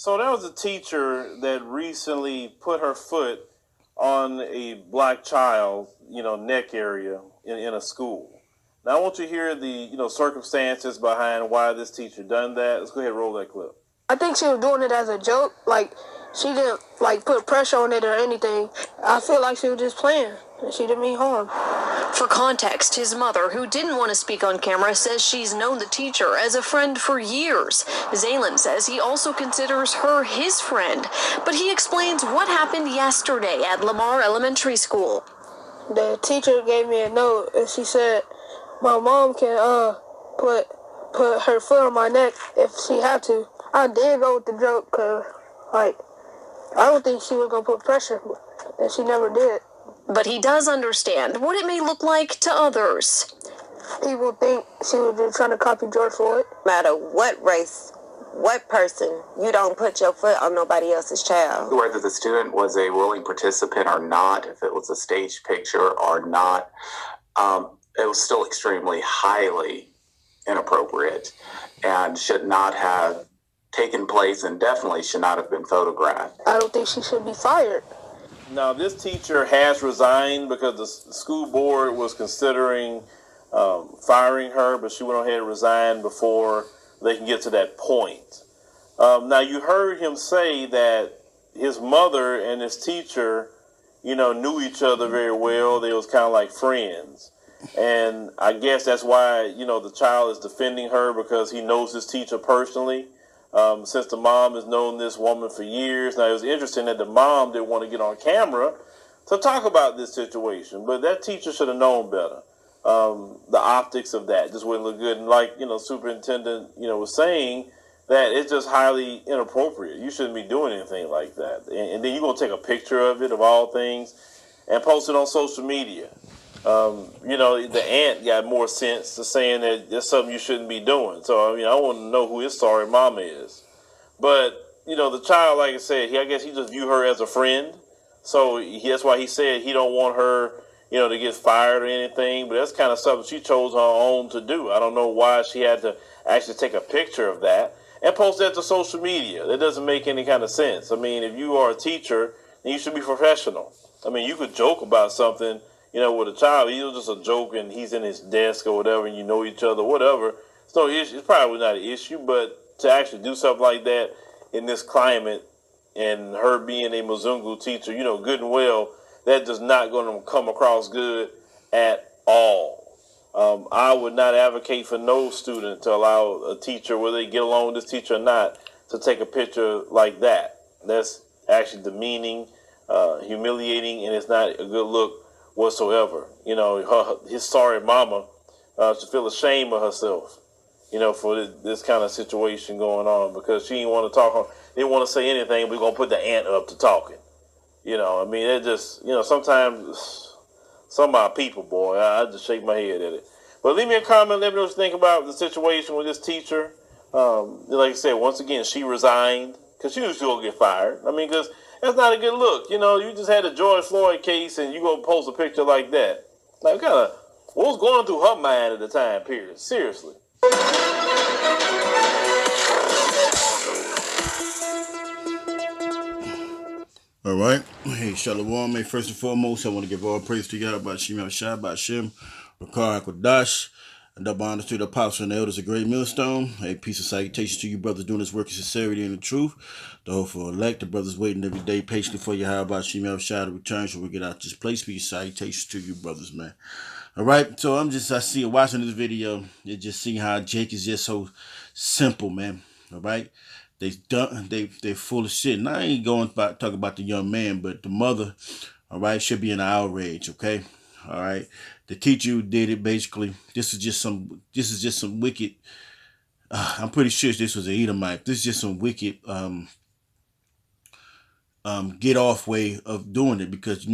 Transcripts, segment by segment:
So there was a teacher that recently put her foot on a black child, neck area in a school. Now I want you to hear the, circumstances behind why this teacher done that. Let's go ahead and roll that clip. I think she was doing it as a joke. Like, she didn't, put pressure on it or anything. I feel like she was just playing. She didn't mean harm. For context, his mother, who didn't want to speak on camera, says she's known the teacher as a friend for years. Zaylin says he also considers her his friend, but he explains what happened yesterday at Lamar Elementary School. The teacher gave me a note, and she said my mom can put her foot on my neck if she had to. I did go with the joke because, I don't think she was going to put pressure, and she never did. But he does understand what it may look like to others. People think she was just trying to copy George Floyd. No matter what race, what person, you don't put your foot on nobody else's child. Whether the student was a willing participant or not, if it was a staged picture or not, it was still extremely highly inappropriate and should not have taken place and definitely should not have been photographed. I don't think she should be fired. Now, this teacher has resigned because the school board was considering firing her, but she went ahead and resigned before they can get to that point. Now, you heard him say that his mother and his teacher, knew each other very well. They was kind of like friends. And I guess that's why, the child is defending her because he knows his teacher personally. Since the mom has known this woman for years. Now, it was interesting that the mom didn't want to get on camera to talk about this situation, but that teacher should have known better. The optics of that just wouldn't look good. And like, superintendent, was saying that it's just highly inappropriate. You shouldn't be doing anything like that. And then you're going to take a picture of it, of all things, and post it on social media. The aunt got more sense to saying that that's something you shouldn't be doing. So, I want to know who his sorry mama is. But, the child, like I said, I guess he just viewed her as a friend. So that's why he said he don't want her, to get fired or anything. But that's kind of something she chose her own to do. I don't know why she had to actually take a picture of that and post that to social media. That doesn't make any kind of sense. I mean, if you are a teacher, then you should be professional. I mean, you could joke about something, with a child. It was just a joke and he's in his desk or whatever and you know each other, whatever. It's no issue. It's probably not an issue, but to actually do something like that in this climate and her being a Mzungu teacher, good and well, that is not going to come across good at all. I would not advocate for no student to allow a teacher, whether they get along with this teacher or not, to take a picture like that. That's actually demeaning, humiliating, and it's not a good look whatsoever. His sorry mama should feel ashamed of herself, for this kind of situation going on because she didn't want to talk, didn't want to say anything. We're going to put the aunt up to talking. It just, sometimes some of our people, boy, I just shake my head at it. But leave me a comment, let me know what you think about the situation with this teacher. Like I said, once again, she resigned because she knew she was going to get fired. Because that's not a good look. You just had a George Floyd case and you go post a picture like that. Like, what was going through her mind at the time period? Seriously. All right. Hey, Shalom. Hey, first and foremost, I want to give all praise to Yahweh, Bashim Yahshua, Bashim, Rakar, Kodash, and double honor to the apostles and the elders of Great Millstone. Hey, peace and salutations to you brothers doing this work in sincerity and the truth. The hopeful elect, the brothers waiting every day patiently for Yahweh, Bashim Yahshua to return so we get out this place. Peace and salutations to you brothers, man. All right. So I see watching this video, you just see how Jake is just so simple, man. All right. They full of shit. And I ain't going to talk about the young man, but the mother, all right, should be in an outrage, okay? All right. The teacher who did it, basically, this is just some wicked, I'm pretty sure this was an Edomite. This is just some wicked get off way of doing it because,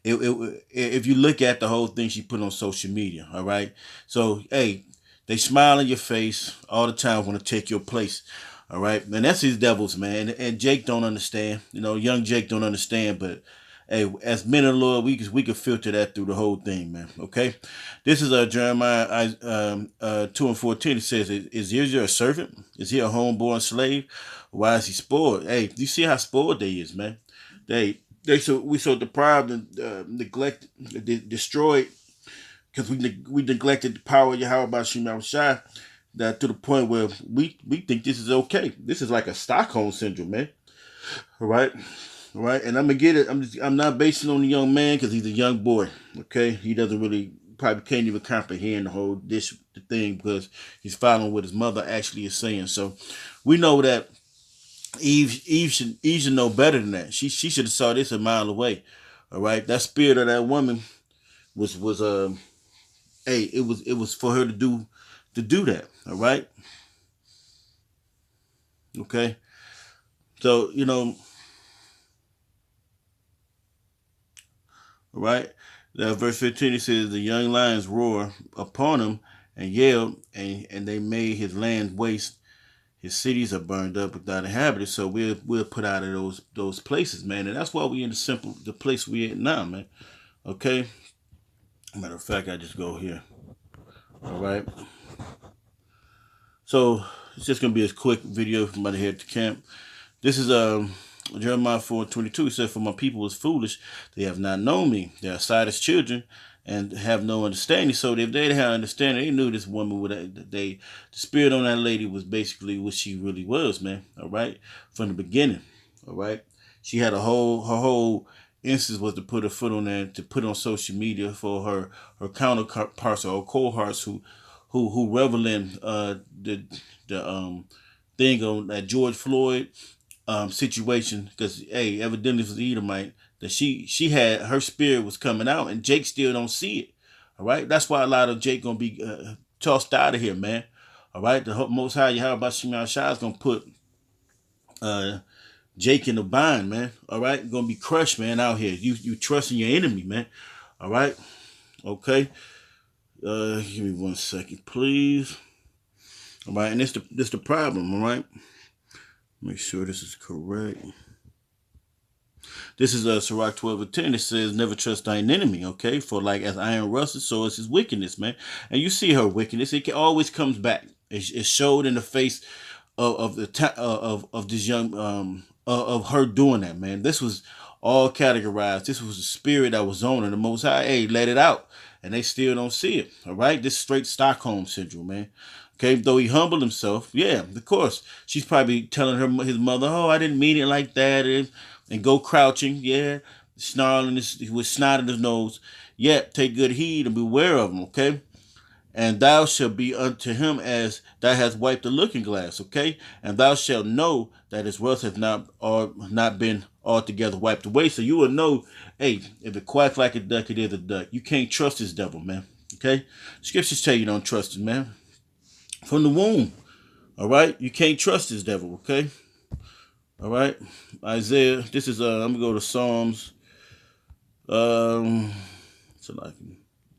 if you look at the whole thing she put on social media, all right? So, hey, they smile in your face all the time, want to take your place. All right. And that's his devils, man. And Jake don't understand. Young Jake don't understand. But hey, as men of the Lord, we can filter that through the whole thing, man. Okay. This is Jeremiah 2:14. It says, is Israel a servant? Is he a homeborn slave? Why is he spoiled? Hey, you see how spoiled they is, man. We so deprived and neglected, destroyed, because we neglected the power of Yahweh Shema Shai, that to the point where we think this is okay. This is like a Stockholm syndrome, man. All right. And I'm gonna get it. I'm not basing on the young man because he's a young boy. Okay, he doesn't really probably can't even comprehend the thing because he's following what his mother actually is saying. So we know that Eve should know better than that. She should have saw this a mile away. All right, that spirit of that woman was it was for her to do that. All right. Okay. So all right. Now, verse 15, it says, the young lions roar upon him and yelled, and they made his land waste. His cities are burned up without inhabitants. So we'll put out of those places, man. And that's why we in the place we in now, man. Okay. Matter of fact, I just go here. All right. So it's just gonna be a quick video from about to head to camp. This is Jeremiah 4:22. It said, "For my people is foolish; they have not known me. They are sight as children, and have no understanding." So if they had understanding, they knew this woman the spirit on that lady was basically what she really was, man. All right, from the beginning. All right, she had her whole instance was to put her foot on there, to put on social media for her counterparts or cohorts who revel in the thing on that George Floyd situation, because evidently it was the Edomite that she had, her spirit was coming out, and Jake still don't see it. All right, that's why a lot of Jake gonna be tossed out of here, man. All right, the Most High Yahweh Shema Shai is gonna put Jake in the bind, man. All right, you're gonna be crushed, man, out here. You trusting your enemy, man. All right, okay. Give me 1 second, please. All right, and this the problem. All right, make sure this is correct. This is Sirach 12:10. It says, "Never trust thine enemy." Okay, for like as iron rusted, so is his wickedness, man. And you see her wickedness; it always comes back. It showed in the face of this young of her doing that, man. This was all categorized. This was the spirit that was on her. The Most High, let it out, and they still don't see it. All right, this is straight Stockholm syndrome, man. Okay, though he humbled himself, yeah, of course, she's probably telling his mother, "Oh, I didn't mean it like that," and go crouching, yeah, snarling with snot in his nose. Yet take good heed and beware of him, okay? And thou shalt be unto him as thou hast wiped the looking glass, okay? And thou shalt know that his wrath has not been altogether wiped away. So you will know, if it quacks like a duck, it is a duck. You can't trust this devil, man, okay? Scriptures tell you don't trust him, man. From the womb, all right? You can't trust this devil, okay? All right? Isaiah, this is, I'm going to go to Psalms,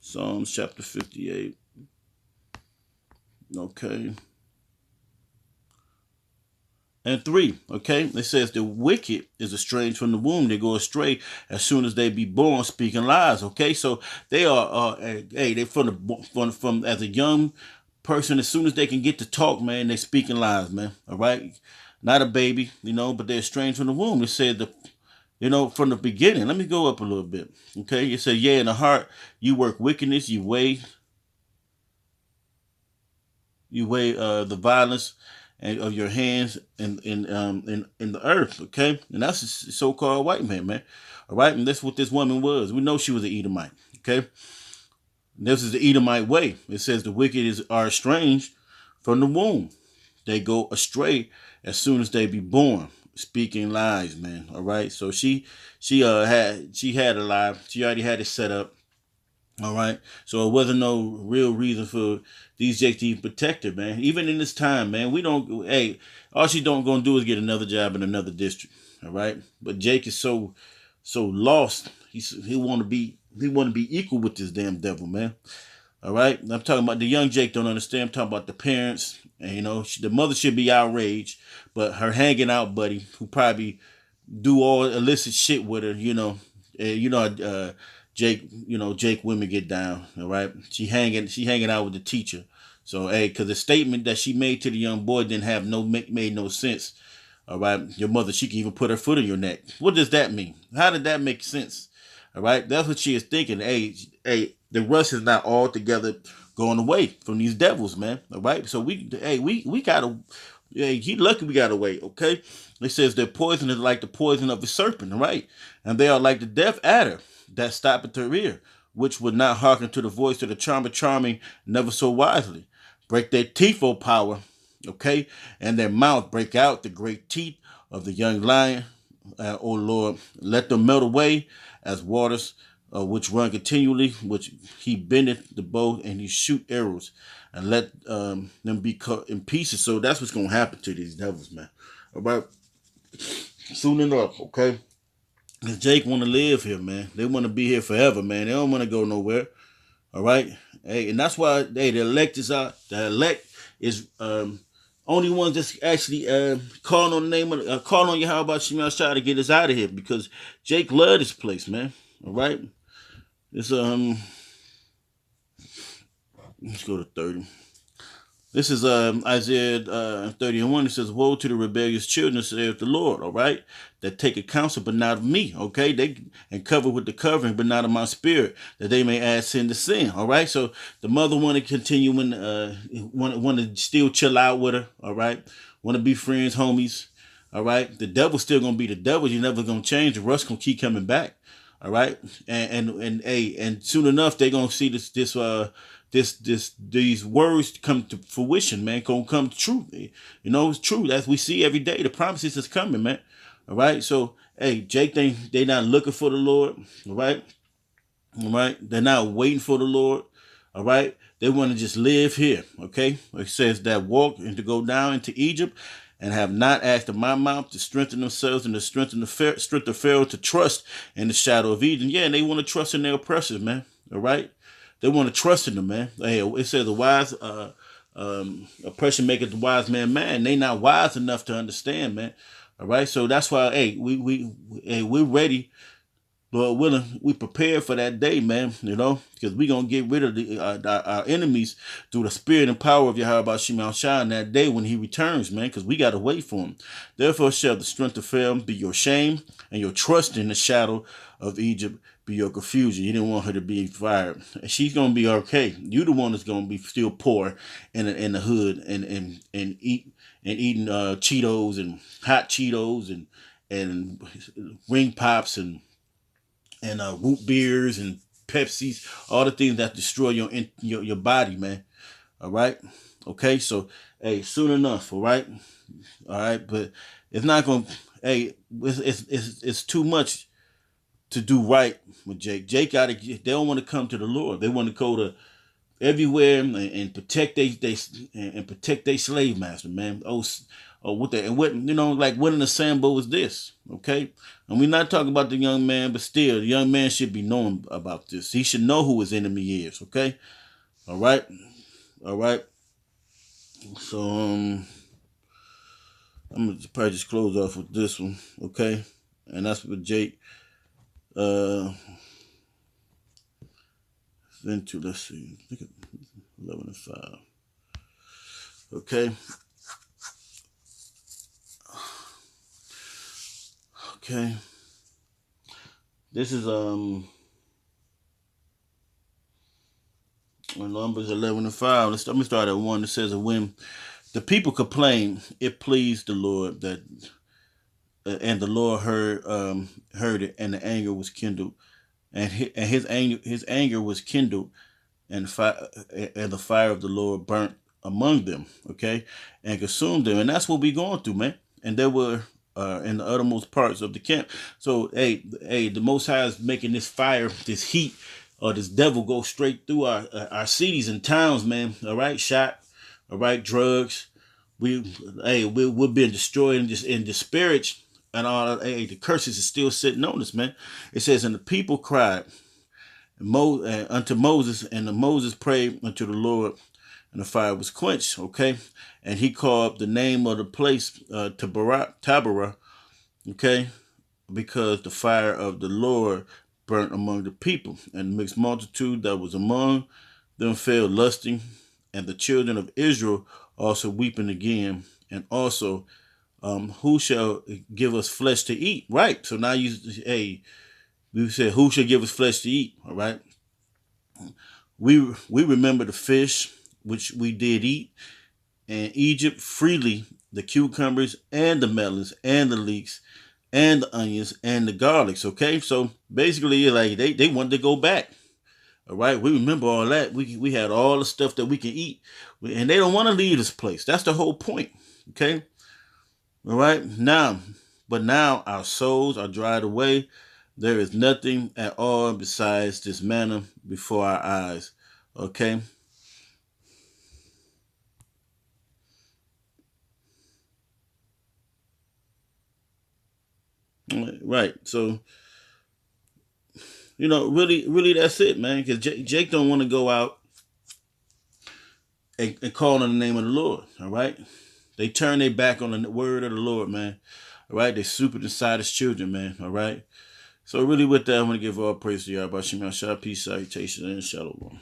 Psalms chapter 58. Okay. And 3, okay? It says the wicked is estranged from the womb. They go astray as soon as they be born, speaking lies, okay? So they are, they from as a young person, as soon as they can get to talk, man, they speaking lies, man, all right? Not a baby, but they're estranged from the womb. It said from the beginning. Let me go up a little bit, okay? It said, in the heart you work wickedness, you weigh the violence of your hands in the earth, okay? And that's a so-called white man, all right? And that's what this woman was. We know she was an Edomite, okay? This is the Edomite way. It says the wicked are estranged from the womb. They go astray as soon as they be born, speaking lies, man. All right. So she had a lie. She already had it set up. All right. So it wasn't no real reason for these Jakes to even protect her, man. Even in this time, man, all she gonna do is get another job in another district. All right. But Jake is so lost. He want to be equal with this damn devil, man. All right. I'm talking about the young Jake don't understand. I'm talking about the parents. And, the mother should be outraged, but her hanging out buddy, who probably do all illicit shit with her, Jake women get down. All right. She hanging out with the teacher. So, because the statement that she made to the young boy didn't have made no sense. All right. Your mother, she can even put her foot in your neck. What does that mean? How did that make sense? All right. That's what she is thinking. Hey, the rust is not altogether going away from these devils, man. All right. So we gotta, he lucky we got away. Okay. It says their poison is like the poison of a serpent. All right. And they are like the deaf adder that stoppeth her ear, which would not hearken to the voice of the charmer charming never so wisely. Break their teeth, O power. Okay, and their mouth break out the great teeth of the young lion. O Lord, let them melt away as waters which run continually, which he bendeth the bow and he shoot arrows, and let them be cut in pieces. So that's what's going to happen to these devils, man. All right, soon enough, okay? Because Jake want to live here, man. They want to be here forever, man. They don't want to go nowhere. All right, hey, and that's why the elect is out. The elect is only ones that's actually calling on the name of calling on Yahweh Shema Shai to get us out of here, because Jake loved this place, man. All right, it's let's go to 30. This is Isaiah 30:1. It says, "Woe to the rebellious children, saith the Lord." All right, that take a counsel, but not of me. Okay, they and cover with the covering, but not of my spirit, that they may add sin to sin. All right, so the mother want to continue want to still chill out with her. All right, want to be friends, homies. All right, the devil's still gonna be the devil. You're never gonna change. The rust gonna keep coming back. All right, and soon enough they're gonna see these words come to fruition, man. Gonna come true. You know, it's true. As we see every day, the promises is coming, man. All right. So, hey, Jake, they not looking for the Lord. All right. All right. They're not waiting for the Lord. All right. They want to just live here. Okay. It says that walk and to go down into Egypt and have not asked of my mouth to strengthen themselves and to strengthen the strength of Pharaoh to trust in the shadow of Eden. Yeah, and they want to trust in their oppressors, man. All right. They want to trust in them, man. Hey, it says the wise oppression maketh the wise man mad. They not wise enough to understand, man. All right, so that's why, hey, we're ready, Lord willing. We prepared for that day, man. You know, because we gonna get rid of our enemies through the spirit and power of Yahweh Shema Shai in that day when He returns, man. Because we gotta wait for Him. Therefore shall the strength of Pharaoh be your shame, and your trust in the shadow of Egypt be your confusion. You didn't want her to be fired. She's gonna be okay. You the one that's gonna be still poor in the hood and eating Cheetos and hot Cheetos and ring pops and root beers and Pepsis, all the things that destroy your body, man. All right, okay. So hey, soon enough, all right, but it's not gonna. Hey, it's too much to do right with Jake. Jake they don't want to come to the Lord. They want to go to everywhere and protect they slave master, man. What in the Sambo is this? Okay, and we're not talking about the young man, but still, the young man should be knowing about this. He should know who his enemy is. Okay, all right. So I'm gonna probably just close off with this one. Okay, and that's with Jake. Into, let's see, look at 11 and 5. Okay. Okay. This is Numbers 11 and 5. Let me start at 1. It says, when the people complained, it pleased the Lord that and the Lord heard it, and the anger was kindled. And his anger was kindled, and the fire of the Lord burnt among them, okay, and consumed them. And that's what we're going through, man. And they were in the uttermost parts of the camp. So, hey, the Most High is making this fire, this heat, or this devil go straight through our cities and towns, man. All right, shot, all right, drugs. We're being destroyed and disparaged. And all the curses is still sitting on us, man. It says, and the people cried unto Moses, and Moses prayed unto the Lord, and the fire was quenched. Okay, and he called the name of the place Taberah, okay, because the fire of the Lord burnt among the people, and the mixed multitude that was among them fell lusting, and the children of Israel also weeping again, and also who shall give us flesh to eat? Right. So now we said, who shall give us flesh to eat? All right. We remember the fish which we did eat in Egypt freely, the cucumbers and the melons and the leeks and the onions and the garlics. Okay, so basically, like they wanted to go back. All right, we remember all that. We had all the stuff that we can eat, and they don't want to leave this place. That's the whole point. Okay, all right. Now our souls are dried away. There is nothing at all besides this manna before our eyes. Okay. Right. So, really, that's it, man. Because Jake don't want to go out and call on the name of the Lord. All right. They turn their back on the word of the Lord, man. All right. They super inside his children, man. All right. So really with that, I want to give all praise to Yahweh Shem Yahshua, peace, salutation, and shalom.